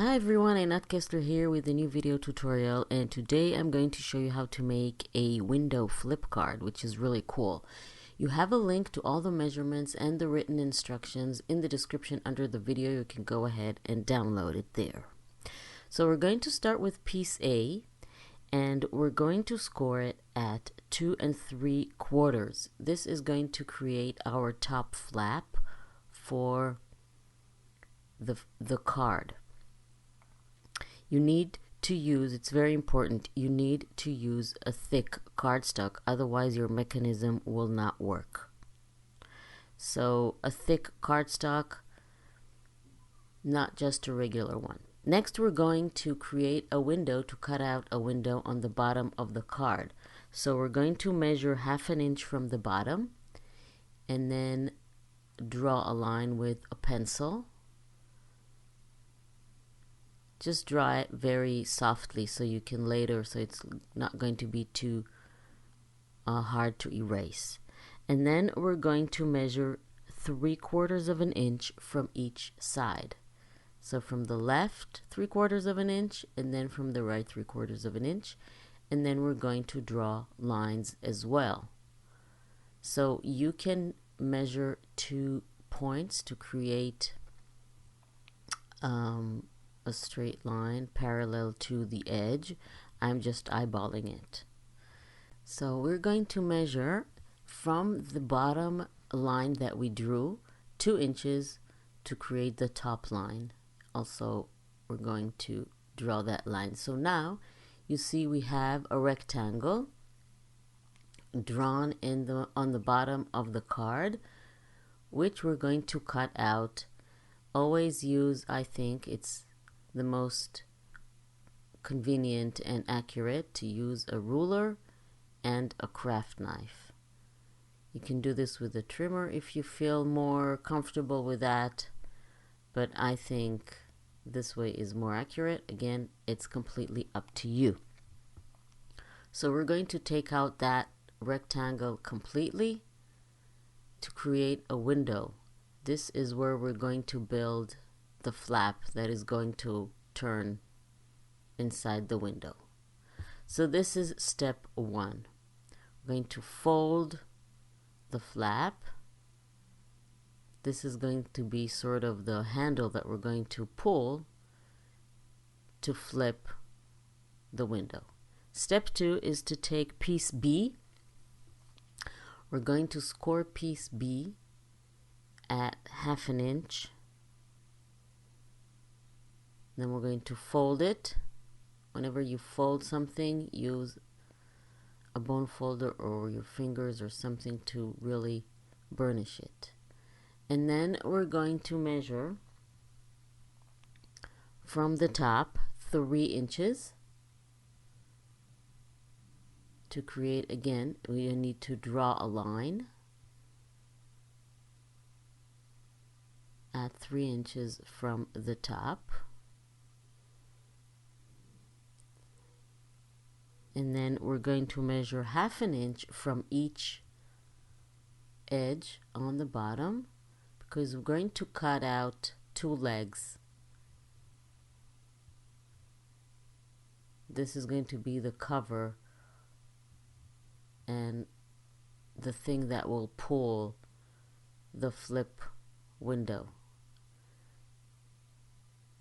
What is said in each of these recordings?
Hi everyone, Anat Kessler here with a new video tutorial, and today I'm going to show you how to make a window flip card, which is really cool. You have a link to all the measurements and the written instructions in the description under the video. You can go ahead and download it there. So we're going to start with piece A, and we're going to score it at 2 3/4. This is going to create our top flap for the card. You need to use, it's very important, you need to use a thick cardstock, otherwise your mechanism will not work. So a thick cardstock, not just a regular one. Next we're going to create a window to cut out a window on the bottom of the card. So we're going to measure 1/2 inch from the bottom and then draw a line with a pencil. Just draw it very softly so you can later, so it's not going to be too hard to erase. And then we're going to measure 3/4 of an inch from each side. So from the left 3/4 of an inch, and then from the right 3/4 of an inch, and then we're going to draw lines as well. So you can measure 2 points to create a straight line parallel to the edge. I'm just eyeballing it. So we're going to measure from the bottom line that we drew 2 inches to create the top line. Also, we're going to draw that line. So now you see we have a rectangle drawn on the bottom of the card, which we're going to cut out. Always use, I think it's the most convenient and accurate to use a ruler and a craft knife. You can do this with a trimmer if you feel more comfortable with that, but I think this way is more accurate. Again, it's completely up to you. So we're going to take out that rectangle completely to create a window. This is where we're going to build the flap that is going to turn inside the window. So this is step 1. We're going to fold the flap. This is going to be sort of the handle that we're going to pull to flip the window. Step 2 is to take piece B. We're going to score piece B at 1/2 inch. Then we're going to fold it. Whenever you fold something, use a bone folder or your fingers or something to really burnish it. And then we're going to measure from the top 3 inches. To create, again, we need to draw a line at 3 inches from the top. And then we're going to measure 1/2 inch from each edge on the bottom, because we're going to cut out 2 legs. This is going to be the cover and the thing that will pull the flip window.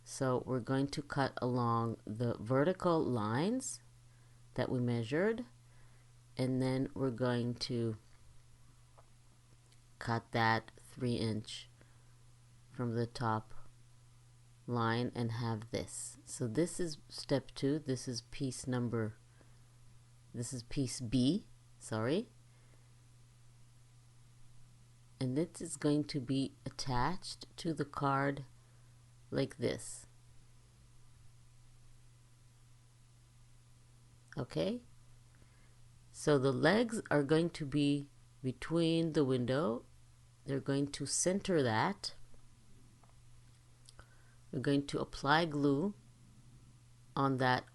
So we're going to cut along the vertical lines that we measured, and then we're going to cut that 3 inch from the top line and have this. So this is step 2. This is piece B, sorry. And this is going to be attached to the card like this. Okay, so the legs are going to be between the window. They're going to center that. We're going to apply glue on that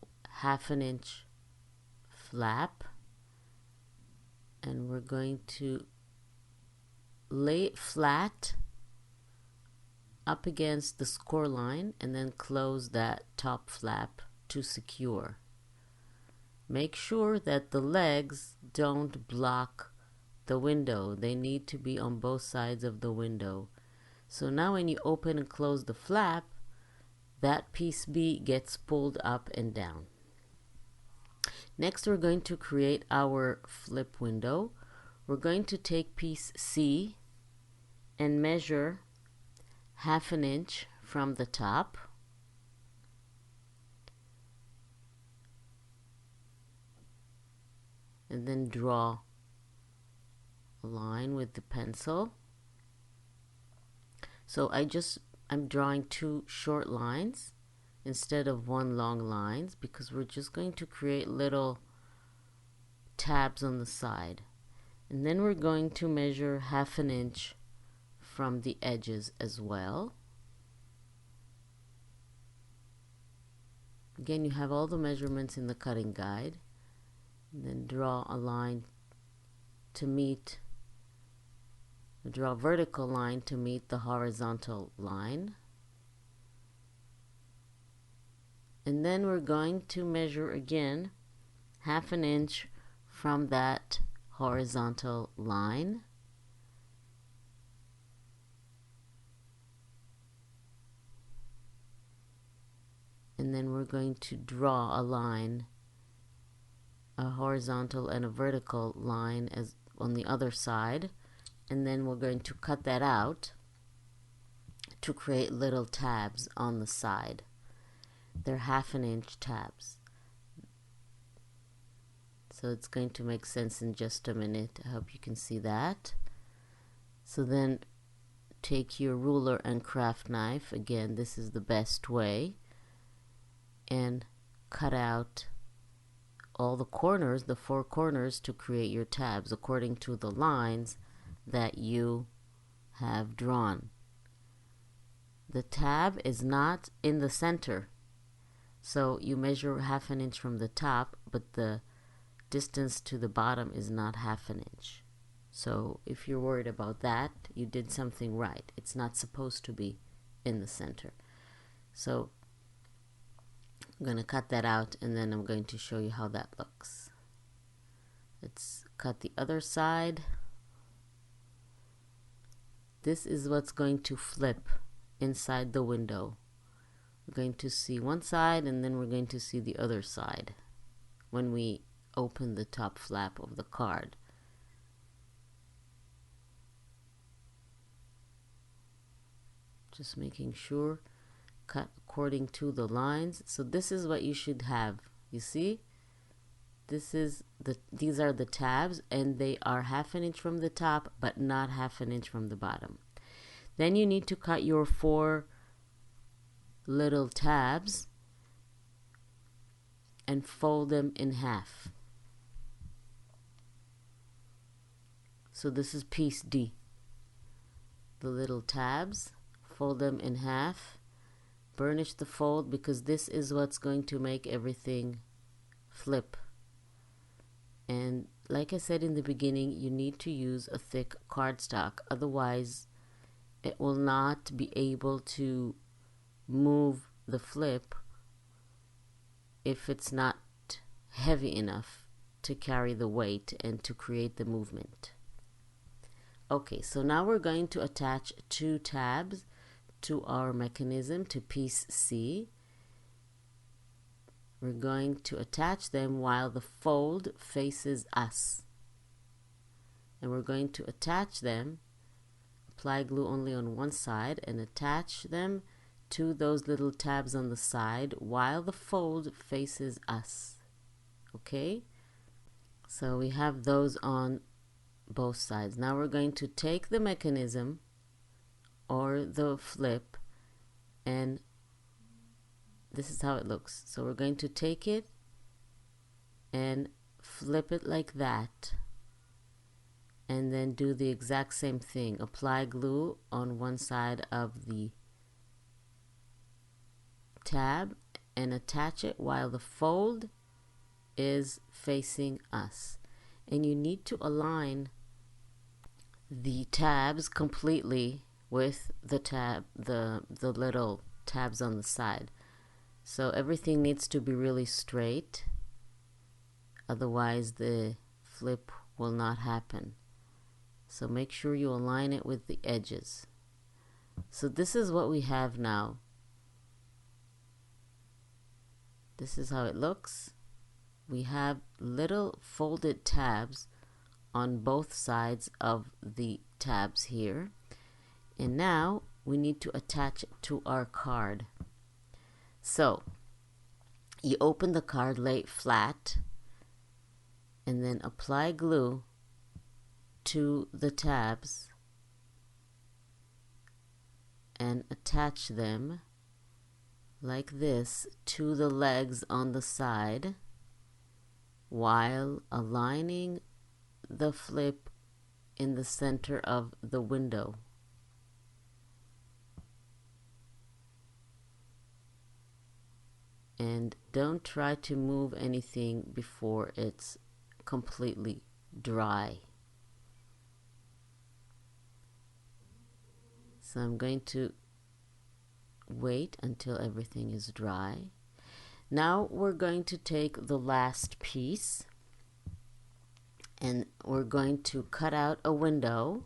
1/2 inch flap, and we're going to lay it flat up against the score line and then close that top flap to secure. Make sure that the legs don't block the window. They need to be on both sides of the window. So now when you open and close the flap, that piece B gets pulled up and down. Next, we're going to create our flip window. We're going to take piece C and measure 1/2 inch from the top. And then draw a line with the pencil. So I'm drawing 2 short lines instead of 1 long lines because we're just going to create little tabs on the side. And then we're going to measure 1/2 inch from the edges as well. Again, you have all the measurements in the cutting guide. And then draw a line to meet, draw a vertical line to meet the horizontal line. And then we're going to measure again 1/2 inch from that horizontal line. And then we're going to draw a line, a horizontal and a vertical line as on the other side, and then we're going to cut that out to create little tabs on the side. They're 1/2 inch tabs. So it's going to make sense in just a minute. I hope you can see that. So then take your ruler and craft knife, again this is the best way, and cut out all the corners, the 4 corners, to create your tabs according to the lines that you have drawn. The tab is not in the center, so you measure 1/2 inch from the top, but the distance to the bottom is not 1/2 inch. So if you're worried about that, you did something right. It's not supposed to be in the center. So I'm going to cut that out, and then I'm going to show you how that looks. Let's cut the other side. This is what's going to flip inside the window. We're going to see one side, and then we're going to see the other side when we open the top flap of the card. Just making sure, cut according to the lines. So this is what you should have. You see, these are the tabs, and they are 1/2 inch from the top but not 1/2 inch from the bottom. Then you need to cut your 4 little tabs and fold them in half. So this is piece D. The little tabs, fold them in half, burnish the fold, because this is what's going to make everything flip. And like I said in the beginning, you need to use a thick cardstock, otherwise it will not be able to move the flip if it's not heavy enough to carry the weight and to create the movement. Okay, so now we're going to attach 2 tabs to our mechanism, to piece C. We're going to attach them while the fold faces us. And we're going to attach them, apply glue only on one side, and attach them to those little tabs on the side while the fold faces us. Okay? So we have those on both sides. Now we're going to take the mechanism or the flip, and this is how it looks. So we're going to take it and flip it like that, and then do the exact same thing. Apply glue on one side of the tab and attach it while the fold is facing us. And you need to align the tabs completely with the the little tabs on the side. So everything needs to be really straight, otherwise the flip will not happen. So make sure you align it with the edges. So this is what we have now. This is how it looks. We have little folded tabs on both sides of the tabs here. And now we need to attach it to our card. So you open the card, lay it flat, and then apply glue to the tabs and attach them like this to the legs on the side while aligning the flip in the center of the window. And don't try to move anything before it's completely dry. So I'm going to wait until everything is dry. Now we're going to take the last piece and we're going to cut out a window.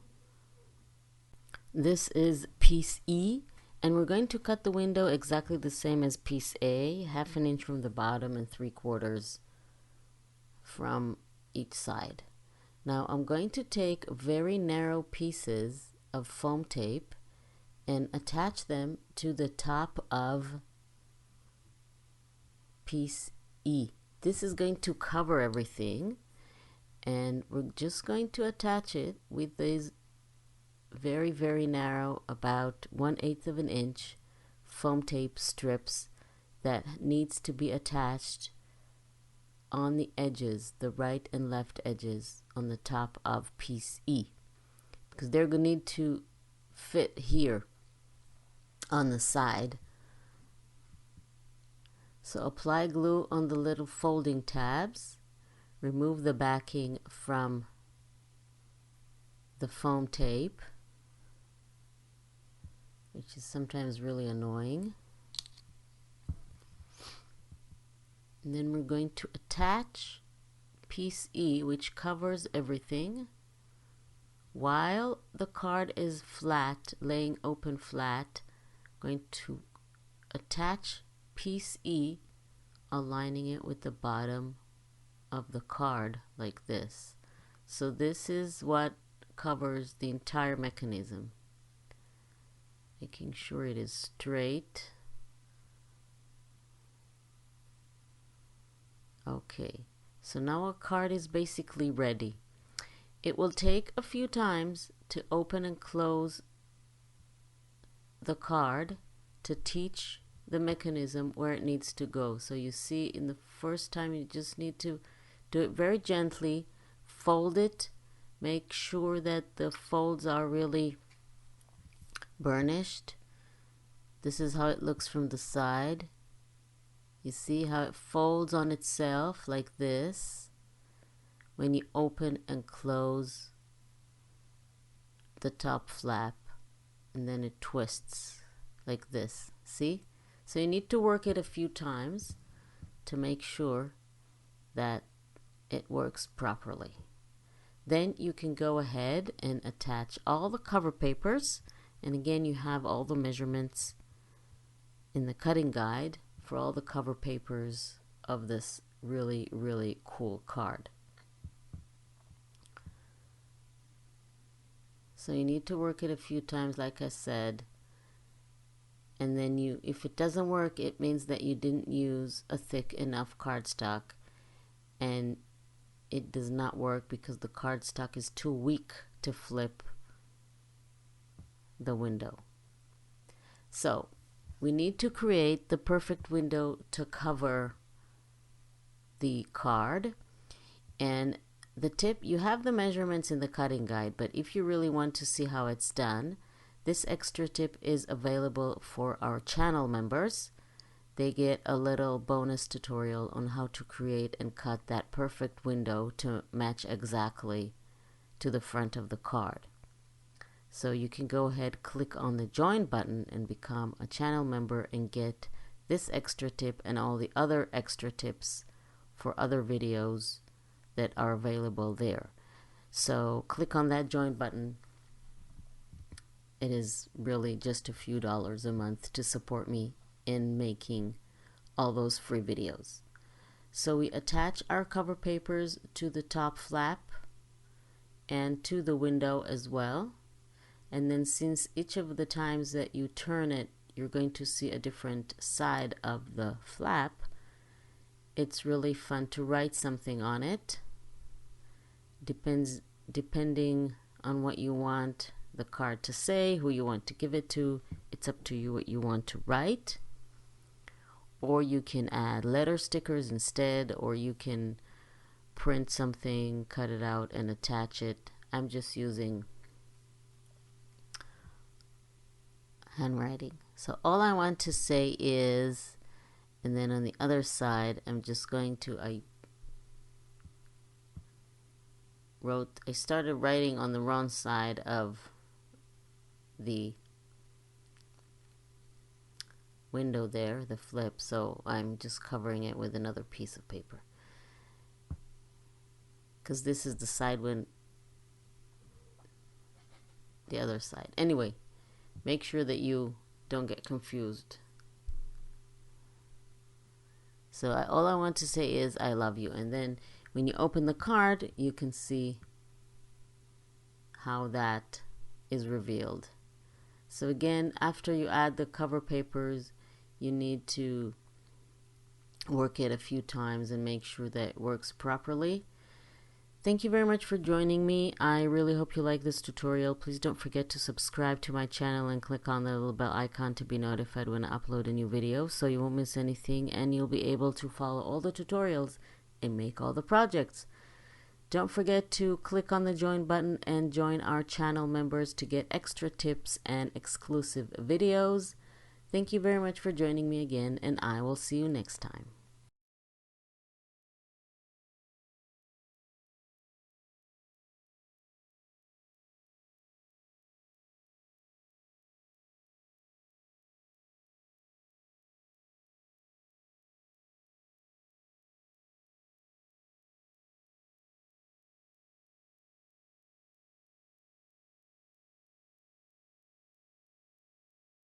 This is piece E, and we're going to cut the window exactly the same as piece A, 1/2 inch from the bottom and 3/4 from each side. Now I'm going to take very narrow pieces of foam tape and attach them to the top of piece E. This is going to cover everything, and we're just going to attach it with these very, very narrow, about 1/8 of an inch foam tape strips that needs to be attached on the edges, the right and left edges on the top of piece E, because they're going to need to fit here on the side. So apply glue on the little folding tabs, remove the backing from the foam tape, which is sometimes really annoying. And then we're going to attach piece E, which covers everything, while the card is flat, laying open flat. Going to attach piece E, aligning it with the bottom of the card like this. So this is what covers the entire mechanism, making sure it is straight. Okay, so now our card is basically ready. It will take a few times to open and close the card to teach the mechanism where it needs to go. So you see, in the first time you just need to do it very gently, fold it, make sure that the folds are really burnished. This is how it looks from the side. You see how it folds on itself like this when you open and close the top flap, and then it twists like this. See? So you need to work it a few times to make sure that it works properly. Then you can go ahead and attach all the cover papers, and again you have all the measurements in the cutting guide for all the cover papers of this really, really cool card. So you need to work it a few times, like I said, and then if it doesn't work, it means that you didn't use a thick enough cardstock, and it does not work because the cardstock is too weak to flip the window. So we need to create the perfect window to cover the card. And the tip, you have the measurements in the cutting guide, but if you really want to see how it's done, this extra tip is available for our channel members. They get a little bonus tutorial on how to create and cut that perfect window to match exactly to the front of the card. So you can go ahead, click on the join button and become a channel member and get this extra tip and all the other extra tips for other videos that are available there. So click on that join button. It is really just a few dollars a month to support me in making all those free videos. So we attach our cover papers to the top flap and to the window as well. And then since each of the times that you turn it, you're going to see a different side of the flap, it's really fun to write something on it. Depending on what you want the card to say, who you want to give it to, it's up to you what you want to write. Or you can add letter stickers instead, or you can print something, cut it out and attach it. I'm just using handwriting. So all I want to say is, and then on the other side I'm just going to, I started writing on the wrong side of the window there, the flip, so I'm just covering it with another piece of paper because this is the side when the other side. Anyway, make sure that you don't get confused. So all I want to say is I love you, and then when you open the card you can see how that is revealed. So again, after you add the cover papers, you need to work it a few times and make sure that it works properly. Thank you very much for joining me. I really hope you like this tutorial. Please don't forget to subscribe to my channel and click on the little bell icon to be notified when I upload a new video so you won't miss anything, and you'll be able to follow all the tutorials and make all the projects. Don't forget to click on the join button and join our channel members to get extra tips and exclusive videos. Thank you very much for joining me again, and I will see you next time.